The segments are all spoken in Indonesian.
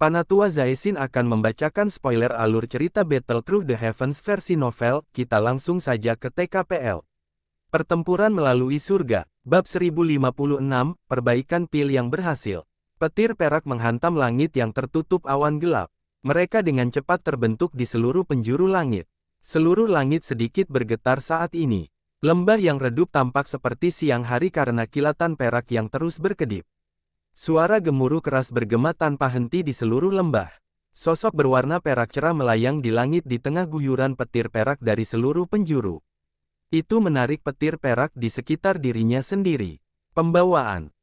Panatua Zaesin akan membacakan spoiler alur cerita Battle Through the Heavens versi novel. Kita langsung saja ke TKPL. Pertempuran melalui surga, bab 1056, perbaikan pil yang berhasil. Petir perak menghantam langit yang tertutup awan gelap. Mereka dengan cepat terbentuk di seluruh penjuru langit. Seluruh langit sedikit bergetar saat ini. Lembah yang redup tampak seperti siang hari karena kilatan perak yang terus berkedip. Suara gemuruh keras bergema tanpa henti di seluruh lembah. Sosok berwarna perak cerah melayang di langit di tengah guyuran petir perak dari seluruh penjuru. Itu menarik petir perak di sekitar dirinya sendiri. Pembawaan,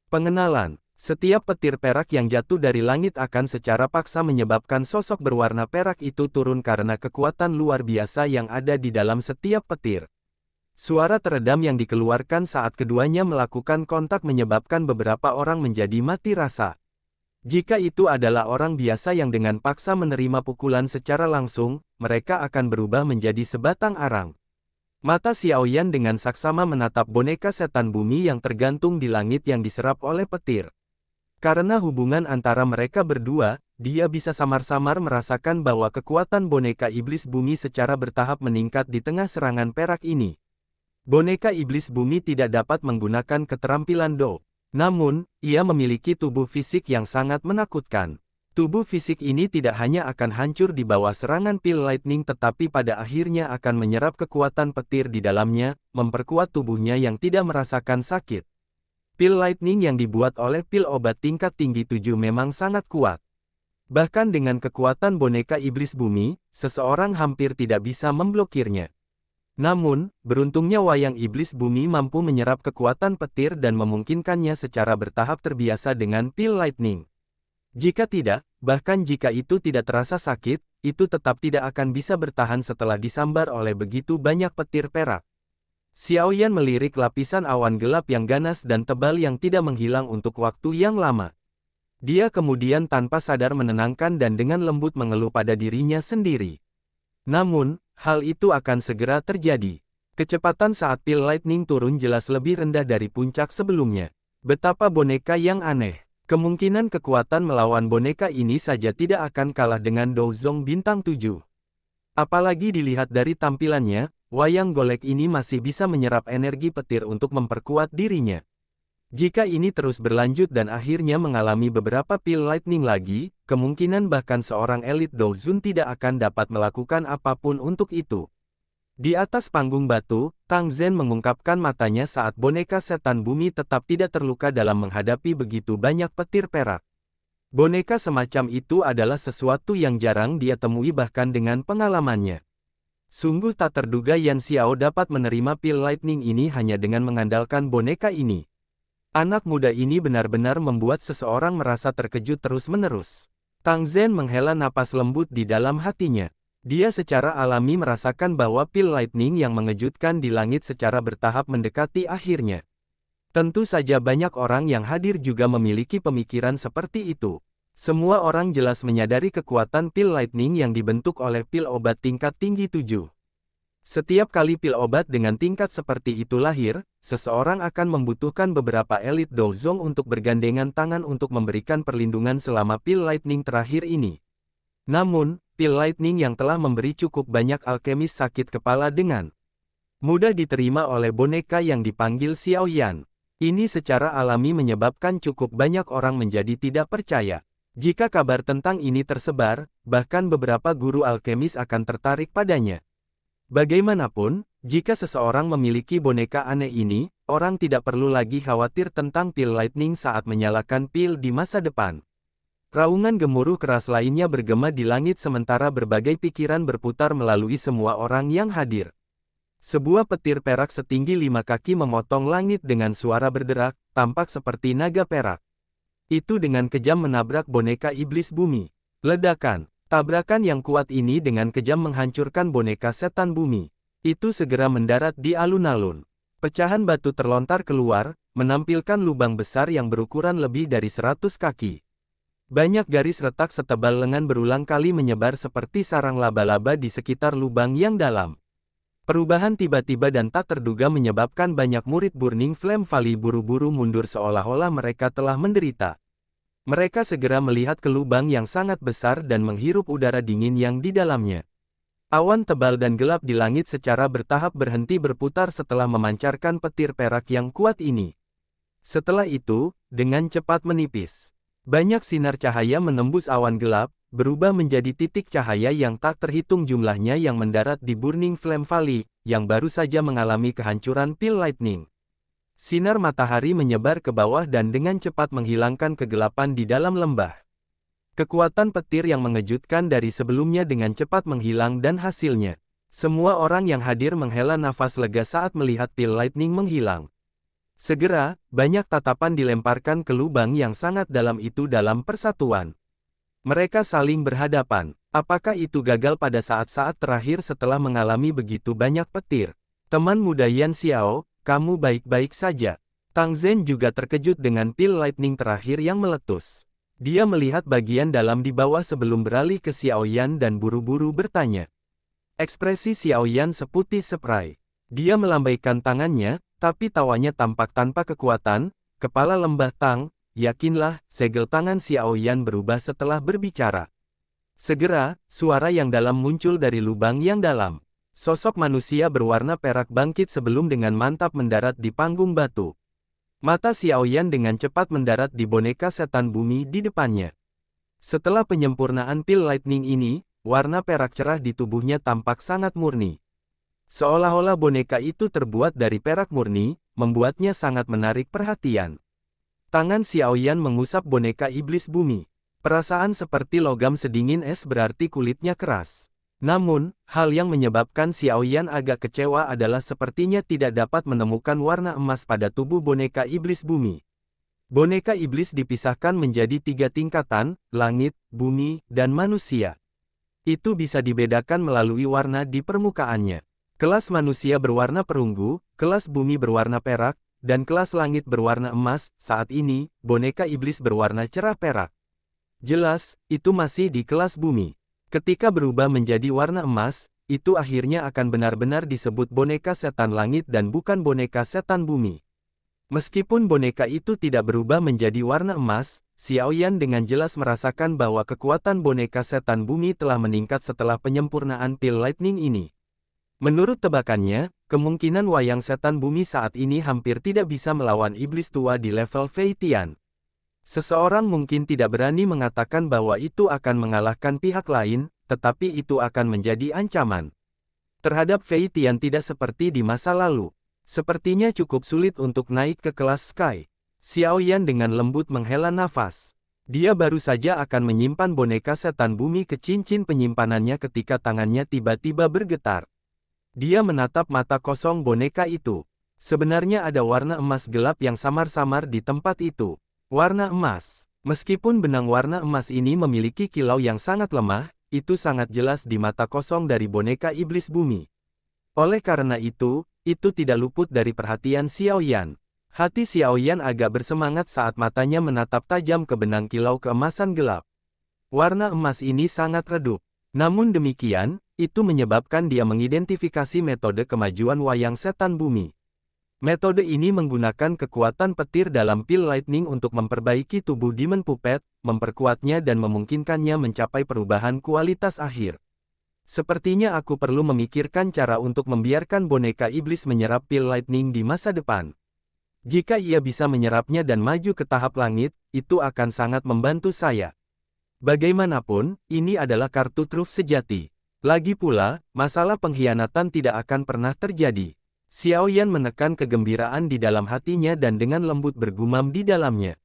pengenalan. Setiap petir perak yang jatuh dari langit akan secara paksa menyebabkan sosok berwarna perak itu turun karena kekuatan luar biasa yang ada di dalam setiap petir. Suara teredam yang dikeluarkan saat keduanya melakukan kontak menyebabkan beberapa orang menjadi mati rasa. Jika itu adalah orang biasa yang dengan paksa menerima pukulan secara langsung, mereka akan berubah menjadi sebatang arang. Mata Xiaoyan dengan saksama menatap boneka setan bumi yang tergantung di langit yang diserap oleh petir. Karena hubungan antara mereka berdua, dia bisa samar-samar merasakan bahwa kekuatan boneka iblis bumi secara bertahap meningkat di tengah serangan perak ini. Boneka iblis bumi tidak dapat menggunakan keterampilan Do. Namun, ia memiliki tubuh fisik yang sangat menakutkan. Tubuh fisik ini tidak hanya akan hancur di bawah serangan pil lightning tetapi pada akhirnya akan menyerap kekuatan petir di dalamnya, memperkuat tubuhnya yang tidak merasakan sakit. Pil lightning yang dibuat oleh pil obat tingkat tinggi 7 memang sangat kuat. Bahkan dengan kekuatan boneka iblis bumi, seseorang hampir tidak bisa memblokirnya. Namun, beruntungnya wayang iblis bumi mampu menyerap kekuatan petir dan memungkinkannya secara bertahap terbiasa dengan pil lightning. Jika tidak, bahkan jika itu tidak terasa sakit, itu tetap tidak akan bisa bertahan setelah disambar oleh begitu banyak petir perak. Xiaoyan melirik lapisan awan gelap yang ganas dan tebal yang tidak menghilang untuk waktu yang lama. Dia kemudian tanpa sadar menenangkan dan dengan lembut mengeluh pada dirinya sendiri. Namun, hal itu akan segera terjadi. Kecepatan saat pil lightning turun jelas lebih rendah dari puncak sebelumnya. Betapa boneka yang aneh. Kemungkinan kekuatan melawan boneka ini saja tidak akan kalah dengan Douzong bintang 7. Apalagi dilihat dari tampilannya, wayang golek ini masih bisa menyerap energi petir untuk memperkuat dirinya. Jika ini terus berlanjut dan akhirnya mengalami beberapa pil lightning lagi, kemungkinan bahkan seorang elit Douzun tidak akan dapat melakukan apapun untuk itu. Di atas panggung batu, Tang Zhen mengungkapkan matanya saat boneka setan bumi tetap tidak terluka dalam menghadapi begitu banyak petir perak. Boneka semacam itu adalah sesuatu yang jarang dia temui bahkan dengan pengalamannya. Sungguh tak terduga Yan Xiao dapat menerima pil lightning ini hanya dengan mengandalkan boneka ini. Anak muda ini benar-benar membuat seseorang merasa terkejut terus-menerus. Tang Zhen menghela napas lembut di dalam hatinya. Dia secara alami merasakan bahwa pil lightning yang mengejutkan di langit secara bertahap mendekati akhirnya. Tentu saja banyak orang yang hadir juga memiliki pemikiran seperti itu. Semua orang jelas menyadari kekuatan pil lightning yang dibentuk oleh pil obat tingkat tinggi 7. Setiap kali pil obat dengan tingkat seperti itu lahir, seseorang akan membutuhkan beberapa elit Douzong untuk bergandengan tangan untuk memberikan perlindungan selama pil lightning terakhir ini. Namun, pil lightning yang telah memberi cukup banyak alkemis sakit kepala dengan mudah diterima oleh boneka yang dipanggil Xiaoyan. Ini secara alami menyebabkan cukup banyak orang menjadi tidak percaya. Jika kabar tentang ini tersebar, bahkan beberapa guru alkemis akan tertarik padanya. Bagaimanapun, jika seseorang memiliki boneka aneh ini, orang tidak perlu lagi khawatir tentang pil lightning saat menyalakan pil di masa depan. Raungan gemuruh keras lainnya bergema di langit sementara berbagai pikiran berputar melalui semua orang yang hadir. Sebuah petir perak setinggi 5 kaki memotong langit dengan suara berderak, tampak seperti naga perak. Itu dengan kejam menabrak boneka iblis bumi. Ledakan. Tabrakan yang kuat ini dengan kejam menghancurkan boneka setan bumi. Itu segera mendarat di alun-alun. Pecahan batu terlontar keluar, menampilkan lubang besar yang berukuran lebih dari 100 kaki. Banyak garis retak setebal lengan berulang kali menyebar seperti sarang laba-laba di sekitar lubang yang dalam. Perubahan tiba-tiba dan tak terduga menyebabkan banyak murid Burning Flame Valley buru-buru mundur seolah-olah mereka telah menderita Mereka segera melihat ke lubang yang sangat besar dan menghirup udara dingin yang di dalamnya. Awan tebal dan gelap di langit secara bertahap berhenti berputar setelah memancarkan petir perak yang kuat ini. Setelah itu, dengan cepat menipis. Banyak sinar cahaya menembus awan gelap, berubah menjadi titik cahaya yang tak terhitung jumlahnya yang mendarat di Burning Flame Valley, yang baru saja mengalami kehancuran pil lightning. Sinar matahari menyebar ke bawah dan dengan cepat menghilangkan kegelapan di dalam lembah. Kekuatan petir yang mengejutkan dari sebelumnya dengan cepat menghilang dan hasilnya. Semua orang yang hadir menghela nafas lega saat melihat pil lightning menghilang. Segera, banyak tatapan dilemparkan ke lubang yang sangat dalam itu dalam persatuan. Mereka saling berhadapan. Apakah itu gagal pada saat-saat terakhir setelah mengalami begitu banyak petir? Teman muda Yan Xiao, kamu baik-baik saja. Tang Zhen juga terkejut dengan pil lightning terakhir yang meletus. Dia melihat bagian dalam di bawah sebelum beralih ke Xiao Yan dan buru-buru bertanya. Ekspresi Xiao Yan seputih seprai. Dia melambaikan tangannya, tapi tawanya tampak tanpa kekuatan. Kepala lembah Tang, yakinlah, segel tangan Xiao Yan berubah setelah berbicara. Segera, suara yang dalam muncul dari lubang yang dalam. Sosok manusia berwarna perak bangkit sebelum dengan mantap mendarat di panggung batu. Mata Xiao Yan dengan cepat mendarat di boneka setan bumi di depannya. Setelah penyempurnaan pil lightning ini, warna perak cerah di tubuhnya tampak sangat murni. Seolah-olah boneka itu terbuat dari perak murni, membuatnya sangat menarik perhatian. Tangan Xiao Yan mengusap boneka iblis bumi. Perasaan seperti logam sedingin es berarti kulitnya keras. Namun, hal yang menyebabkan Xiao Yan agak kecewa adalah sepertinya tidak dapat menemukan warna emas pada tubuh boneka iblis bumi. Boneka iblis dipisahkan menjadi 3 tingkatan, langit, bumi, dan manusia. Itu bisa dibedakan melalui warna di permukaannya. Kelas manusia berwarna perunggu, kelas bumi berwarna perak, dan kelas langit berwarna emas. Saat ini, boneka iblis berwarna cerah perak. Jelas, itu masih di kelas bumi. Ketika berubah menjadi warna emas, itu akhirnya akan benar-benar disebut boneka setan langit dan bukan boneka setan bumi. Meskipun boneka itu tidak berubah menjadi warna emas, Xiao Yan dengan jelas merasakan bahwa kekuatan boneka setan bumi telah meningkat setelah penyempurnaan pil lightning ini. Menurut tebakannya, kemungkinan wayang setan bumi saat ini hampir tidak bisa melawan iblis tua di level Fei Tian. Seseorang mungkin tidak berani mengatakan bahwa itu akan mengalahkan pihak lain, tetapi itu akan menjadi ancaman. Terhadap Fei Tian tidak seperti di masa lalu. Sepertinya cukup sulit untuk naik ke kelas Sky. Xiao Yan dengan lembut menghela nafas. Dia baru saja akan menyimpan boneka setan bumi ke cincin penyimpanannya ketika tangannya tiba-tiba bergetar. Dia menatap mata kosong boneka itu. Sebenarnya ada warna emas gelap yang samar-samar di tempat itu. Warna emas. Meskipun benang warna emas ini memiliki kilau yang sangat lemah, itu sangat jelas di mata kosong dari boneka iblis bumi. Oleh karena itu tidak luput dari perhatian Xiao Yan. Hati Xiao Yan agak bersemangat saat matanya menatap tajam ke benang kilau keemasan gelap. Warna emas ini sangat redup. Namun demikian, itu menyebabkan dia mengidentifikasi metode kemajuan wayang setan bumi. Metode ini menggunakan kekuatan petir dalam pil lightning untuk memperbaiki tubuh Demon Puppet, memperkuatnya dan memungkinkannya mencapai perubahan kualitas akhir. Sepertinya aku perlu memikirkan cara untuk membiarkan boneka iblis menyerap pil lightning di masa depan. Jika ia bisa menyerapnya dan maju ke tahap langit, itu akan sangat membantu saya. Bagaimanapun, ini adalah kartu truf sejati. Lagi pula, masalah pengkhianatan tidak akan pernah terjadi. Xiao Yan menekan kegembiraan di dalam hatinya dan dengan lembut bergumam di dalamnya.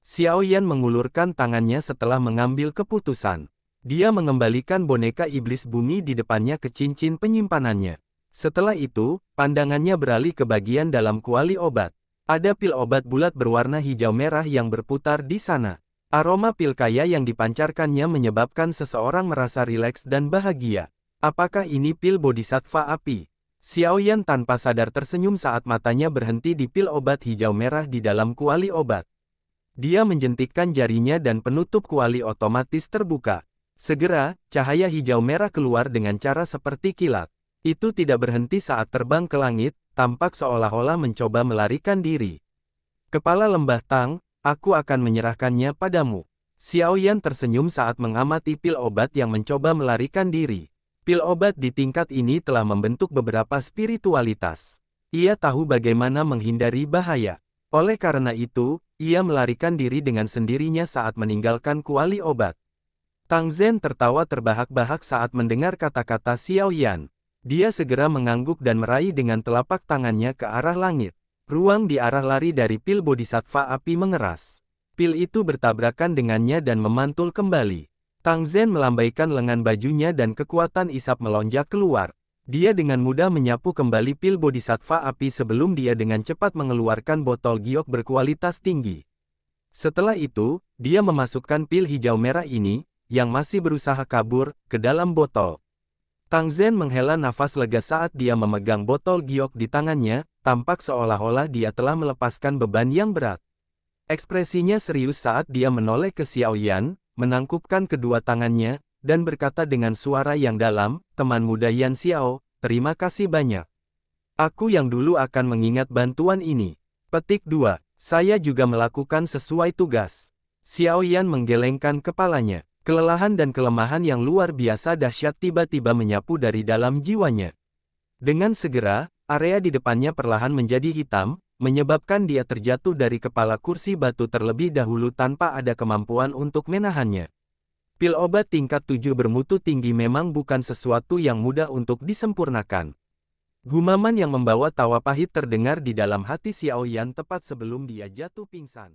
Xiao Yan mengulurkan tangannya setelah mengambil keputusan. Dia mengembalikan boneka iblis bumi di depannya ke cincin penyimpanannya. Setelah itu, pandangannya beralih ke bagian dalam kuali obat. Ada pil obat bulat berwarna hijau merah yang berputar di sana. Aroma pil kaya yang dipancarkannya menyebabkan seseorang merasa rileks dan bahagia. Apakah ini pil bodhisattva api? Xiao Yan tanpa sadar tersenyum saat matanya berhenti di pil obat hijau merah di dalam kuali obat. Dia menjentikkan jarinya dan penutup kuali otomatis terbuka. Segera, cahaya hijau merah keluar dengan cara seperti kilat. Itu tidak berhenti saat terbang ke langit, tampak seolah-olah mencoba melarikan diri. Kepala lembah Tang, Aku akan menyerahkannya padamu. Xiao Yan tersenyum saat mengamati pil obat yang mencoba melarikan diri. Pil obat di tingkat ini telah membentuk beberapa spiritualitas. Ia tahu bagaimana menghindari bahaya. Oleh karena itu, ia melarikan diri dengan sendirinya saat meninggalkan kuali obat. Tang Zhen tertawa terbahak-bahak saat mendengar kata-kata Xiao Yan. Dia segera mengangguk dan meraih dengan telapak tangannya ke arah langit. Ruang di arah lari dari pil bodhisattva api mengeras. Pil itu bertabrakan dengannya dan memantul kembali. Tang Zhen melambaikan lengan bajunya dan kekuatan isap melonjak keluar. Dia dengan mudah menyapu kembali pil bodhisattva api sebelum dia dengan cepat mengeluarkan botol giok berkualitas tinggi. Setelah itu, dia memasukkan pil hijau merah ini, yang masih berusaha kabur, ke dalam botol. Tang Zhen menghela nafas lega saat dia memegang botol giok di tangannya, tampak seolah-olah dia telah melepaskan beban yang berat. Ekspresinya serius saat dia menoleh ke Xiao Yan, menangkupkan kedua tangannya, dan berkata dengan suara yang dalam, "Teman muda Yan Xiao, terima kasih banyak. Aku yang dulu akan mengingat bantuan ini." Petik 2. Saya juga melakukan sesuai tugas. Xiao Yan menggelengkan kepalanya. Kelelahan dan kelemahan yang luar biasa dahsyat tiba-tiba menyapu dari dalam jiwanya. Dengan segera, area di depannya perlahan menjadi hitam, menyebabkan dia terjatuh dari kepala kursi batu terlebih dahulu tanpa ada kemampuan untuk menahannya. Pil obat tingkat 7 bermutu tinggi memang bukan sesuatu yang mudah untuk disempurnakan. Gumaman yang membawa tawa pahit terdengar di dalam hati Xiao Yan tepat sebelum dia jatuh pingsan.